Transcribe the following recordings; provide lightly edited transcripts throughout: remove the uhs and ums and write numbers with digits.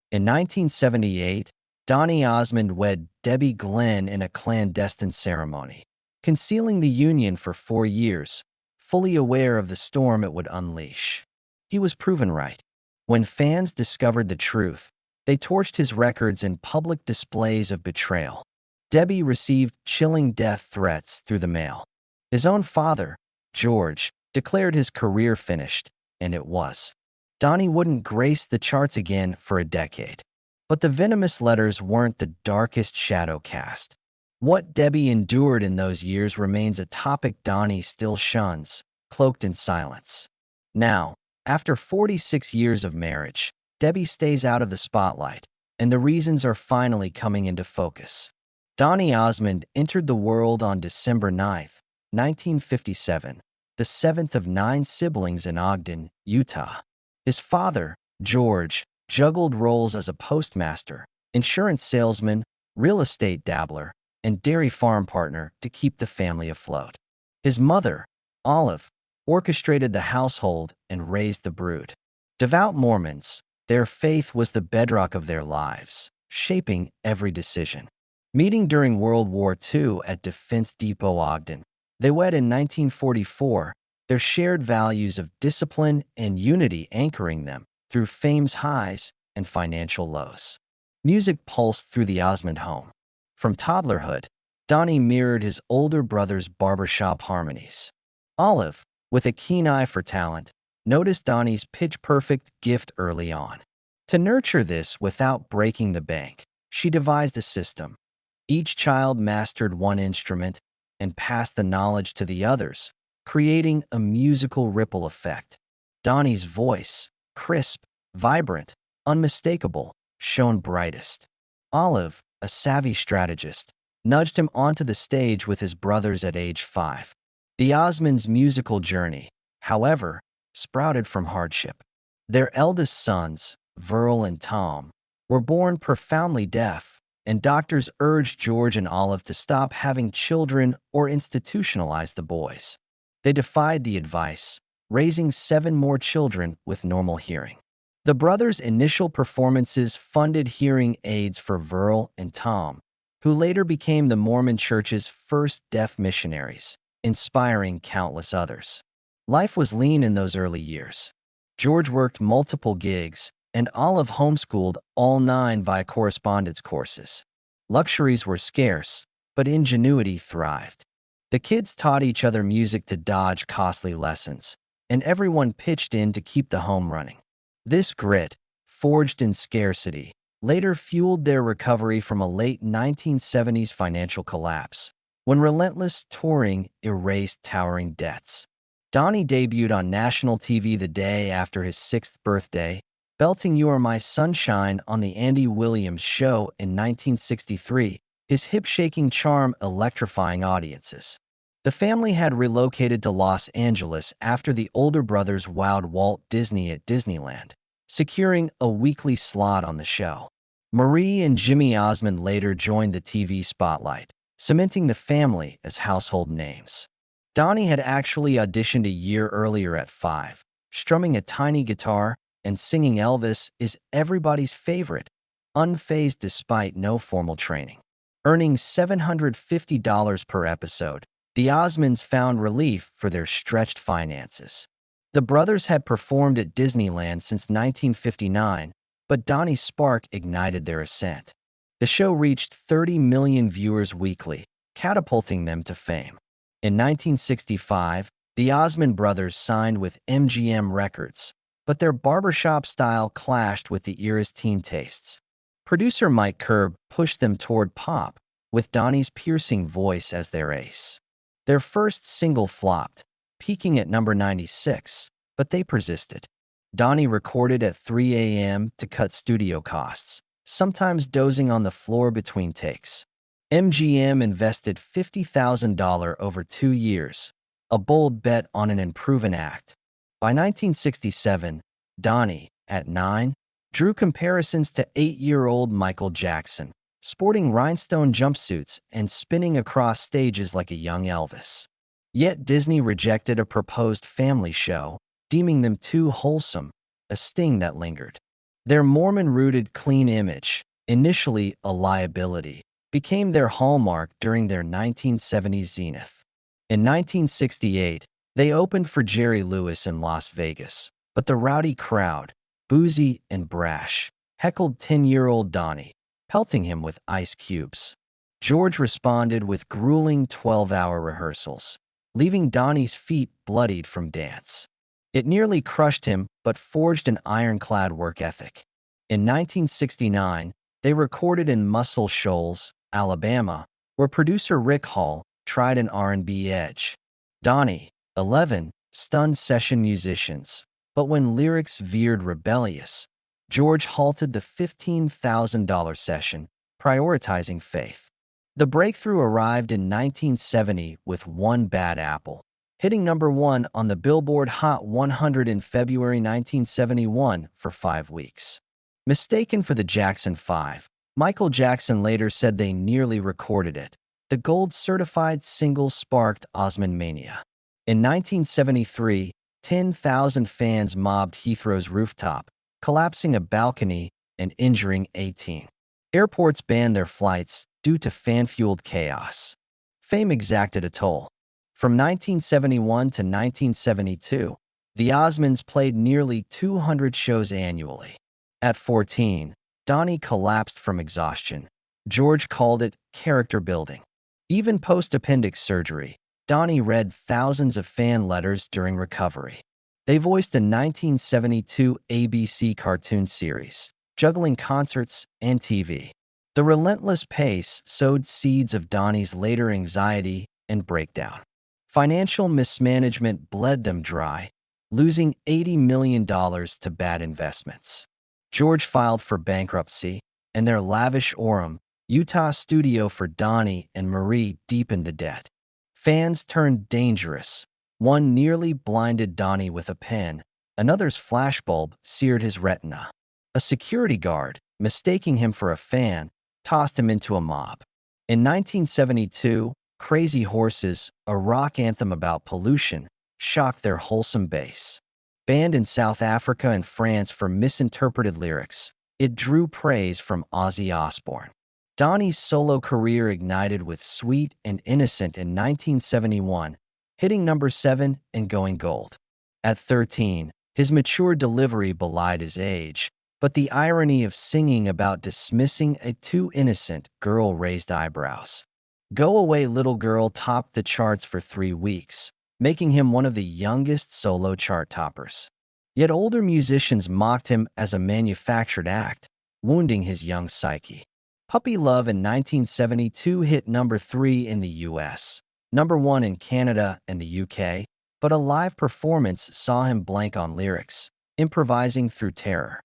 In 1978, Donny Osmond wed Debbie Glenn in a clandestine ceremony, concealing the union for 4 years, fully aware of the storm it would unleash. He was proven right. When fans discovered the truth, they torched his records in public displays of betrayal. Debbie received chilling death threats through the mail. His own father, George, declared his career finished, and it was. Donny wouldn't grace the charts again for a decade. But the venomous letters weren't the darkest shadow cast. What Debbie endured in those years remains a topic Donny still shuns, cloaked in silence. Now, after 46 years of marriage, Debbie stays out of the spotlight, and the reasons are finally coming into focus. Donny Osmond entered the world on December 9, 1957, the seventh of 9 siblings in Ogden, Utah. His father, George, juggled roles as a postmaster, insurance salesman, real estate dabbler, and dairy farm partner to keep the family afloat. His mother, Olive, orchestrated the household and raised the brood. Devout Mormons, their faith was the bedrock of their lives, shaping every decision. Meeting during World War II at Defense Depot, Ogden, they wed in 1944, their shared values of discipline and unity anchoring them through fame's highs and financial lows. Music pulsed through the Osmond home. From toddlerhood, Donny mirrored his older brother's barbershop harmonies. Olive, with a keen eye for talent, noticed Donny's pitch-perfect gift early on. To nurture this without breaking the bank, she devised a system. Each child mastered one instrument and passed the knowledge to the others, creating a musical ripple effect. Donny's voice, crisp, vibrant, unmistakable, shone brightest. Olive, a savvy strategist, nudged him onto the stage with his brothers at age 5. The Osmonds' musical journey, however, sprouted from hardship. Their eldest sons, Verl and Tom, were born profoundly deaf, and doctors urged George and Olive to stop having children or institutionalize the boys. They defied the advice, raising 7 more children with normal hearing. The brothers' initial performances funded hearing aids for Verl and Tom, who later became the Mormon Church's first deaf missionaries, inspiring countless others. Life was lean in those early years. George worked multiple gigs, and Olive homeschooled all 9 via correspondence courses. Luxuries were scarce, but ingenuity thrived. The kids taught each other music to dodge costly lessons, and everyone pitched in to keep the home running. This grit, forged in scarcity, later fueled their recovery from a late 1970s financial collapse, when relentless touring erased towering debts. Donny debuted on national TV the day after his 6th birthday, belting "You Are My Sunshine" on The Andy Williams Show in 1963, his hip-shaking charm electrifying audiences. The family had relocated to Los Angeles after the older brothers wowed Walt Disney at Disneyland, securing a weekly slot on the show. Marie and Jimmy Osmond later joined the TV spotlight, cementing the family as household names. Donny had actually auditioned a year earlier at 5, strumming a tiny guitar and singing Elvis is everybody's favorite, unfazed despite no formal training. Earning $750 per episode, the Osmonds found relief for their stretched finances. The brothers had performed at Disneyland since 1959, but Donny's spark ignited their ascent. The show reached 30 million viewers weekly, catapulting them to fame. In 1965, the Osmond brothers signed with MGM Records, but their barbershop style clashed with the era's teen tastes. Producer Mike Curb pushed them toward pop, with Donny's piercing voice as their ace. Their first single flopped, peaking at number 96, but they persisted. Donny recorded at 3 a.m. to cut studio costs, sometimes dozing on the floor between takes. MGM invested $50,000 over 2 years, a bold bet on an unproven act. By 1967, Donny, at 9, drew comparisons to 8-year-old Michael Jackson, sporting rhinestone jumpsuits and spinning across stages like a young Elvis. Yet Disney rejected a proposed family show, deeming them too wholesome, a sting that lingered. Their Mormon-rooted clean image, initially a liability, became their hallmark during their 1970s zenith. In 1968, they opened for Jerry Lewis in Las Vegas, but the rowdy crowd, boozy and brash, heckled 10-year-old Donny, pelting him with ice cubes. George responded with grueling 12-hour rehearsals, leaving Donny's feet bloodied from dance. It nearly crushed him, but forged an ironclad work ethic. In 1969, they recorded in Muscle Shoals, Alabama, where producer Rick Hall tried an R&B edge. Donny, 11, stunned session musicians, but when lyrics veered rebellious, George halted the $15,000 session, prioritizing faith. The breakthrough arrived in 1970 with One Bad Apple, hitting #1 on the Billboard Hot 100 in February 1971 for 5 weeks. Mistaken for the Jackson 5, Michael Jackson later said they nearly recorded it. The gold-certified single sparked Osmond mania. In 1973, 10,000 fans mobbed Heathrow's rooftop, collapsing a balcony and injuring 18. Airports banned their flights due to fan-fueled chaos. Fame exacted a toll. From 1971 to 1972, the Osmonds played nearly 200 shows annually. At 14, Donny collapsed from exhaustion. George called it character building. Even post-appendix surgery, Donny read thousands of fan letters during recovery. They voiced a 1972 ABC cartoon series, juggling concerts and TV. The relentless pace sowed seeds of Donny's later anxiety and breakdown. Financial mismanagement bled them dry, losing $80 million to bad investments. George filed for bankruptcy, and their lavish Orem, Utah studio for Donny and Marie deepened the debt. Fans turned dangerous. One nearly blinded Donny with a pen, another's flashbulb seared his retina. A security guard, mistaking him for a fan, tossed him into a mob. In 1972, Crazy Horses, a rock anthem about pollution, shocked their wholesome base. Banned in South Africa and France for misinterpreted lyrics, it drew praise from Ozzy Osbourne. Donny's solo career ignited with Sweet and Innocent in 1971, hitting #7 and going gold. At 13, his mature delivery belied his age, but the irony of singing about dismissing a too innocent girl raised eyebrows. Go Away Little Girl topped the charts for 3 weeks, making him one of the youngest solo chart toppers. Yet older musicians mocked him as a manufactured act, wounding his young psyche. Puppy Love in 1972 hit #3 in the US, #1 in Canada and the UK, but a live performance saw him blank on lyrics, improvising through terror.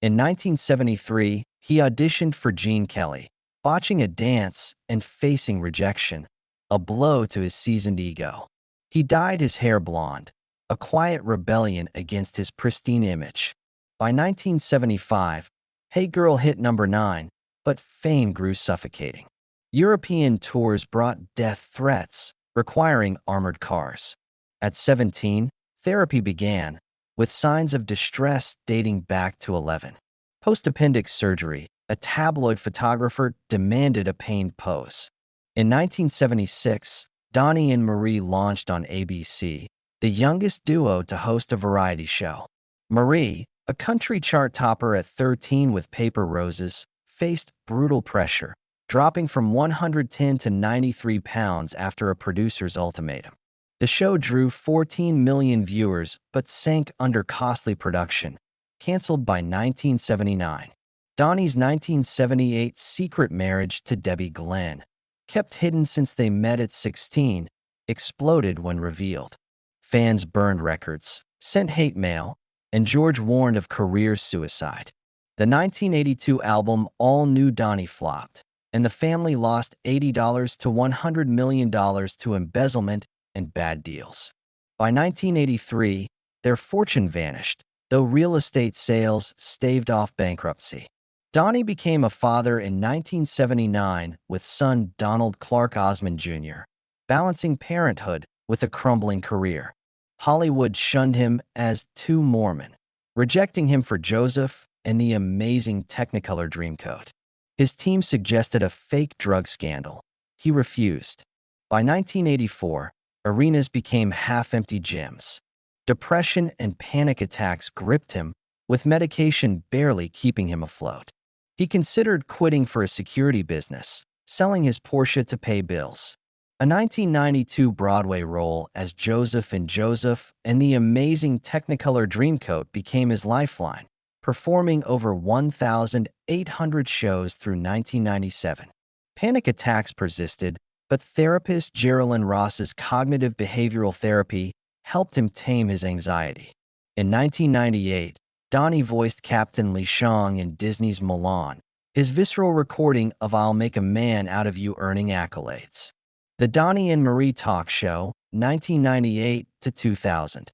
In 1973, he auditioned for Gene Kelly, botching a dance and facing rejection, a blow to his seasoned ego. He dyed his hair blonde, a quiet rebellion against his pristine image. By 1975, Hey Girl hit #9, but fame grew suffocating. European tours brought death threats, requiring armored cars. At 17, therapy began, with signs of distress dating back to 11. Post-appendix surgery, a tabloid photographer demanded a pained pose. In 1976, Donny and Marie launched on ABC, the youngest duo to host a variety show. Marie, a country chart topper at 13 with Paper Roses, faced brutal pressure, dropping from 110 to 93 pounds after a producer's ultimatum. The show drew 14 million viewers but sank under costly production, canceled by 1979. Donny's 1978 secret marriage to Debbie Glenn, kept hidden since they met at 16, exploded when revealed. Fans burned records, sent hate mail, and George warned of career suicide. The 1982 album All New Donny flopped, and the family lost $80 to $100 million to embezzlement and bad deals. By 1983, their fortune vanished, though real estate sales staved off bankruptcy. Donny became a father in 1979 with son Donald Clark Osmond Jr., balancing parenthood with a crumbling career. Hollywood shunned him as too Mormon, rejecting him for Joseph, and the amazing Technicolor Dreamcoat. His team suggested a fake drug scandal. He refused. By 1984, arenas became half-empty gyms. Depression and panic attacks gripped him, with medication barely keeping him afloat. He considered quitting for a security business, selling his Porsche to pay bills. A 1992 Broadway role as Joseph in Joseph and the amazing Technicolor Dreamcoat became his lifeline, performing over 1,800 shows through 1997. Panic attacks persisted, but therapist Geraldine Ross's cognitive behavioral therapy helped him tame his anxiety. In 1998, Donny voiced Captain Li Shang in Disney's Mulan, his visceral recording of I'll Make a Man Out of You earning accolades. The Donny and Marie Talk Show, 1998 to 2000,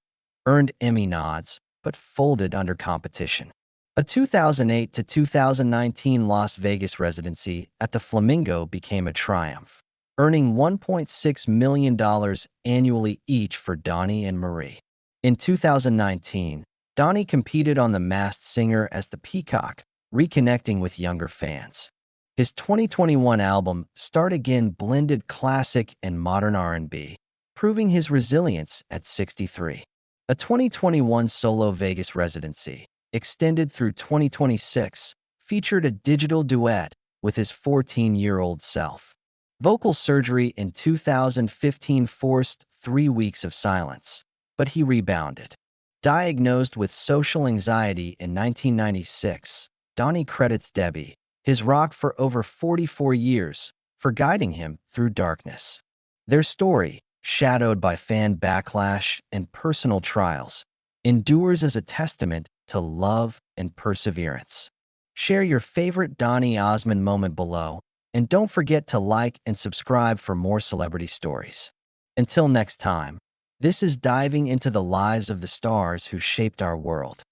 earned Emmy nods, but folded under competition. A 2008 to 2019 Las Vegas residency at the Flamingo became a triumph, earning $1.6 million annually each for Donny and Marie. In 2019, Donny competed on The Masked Singer as the Peacock, reconnecting with younger fans. His 2021 album, Start Again, blended classic and modern R&B, proving his resilience at 63. A 2021 solo Vegas residency, extended through 2026, featured a digital duet with his 14-year-old self. Vocal surgery in 2015 forced 3 weeks of silence, but he rebounded. Diagnosed with social anxiety in 1996, Donny credits Debbie, his rock for over 44 years, for guiding him through darkness. Their story, shadowed by fan backlash and personal trials, endures as a testament to love and perseverance. Share your favorite Donny Osmond moment below, and don't forget to like and subscribe for more celebrity stories. Until next time, this is diving into the lives of the stars who shaped our world.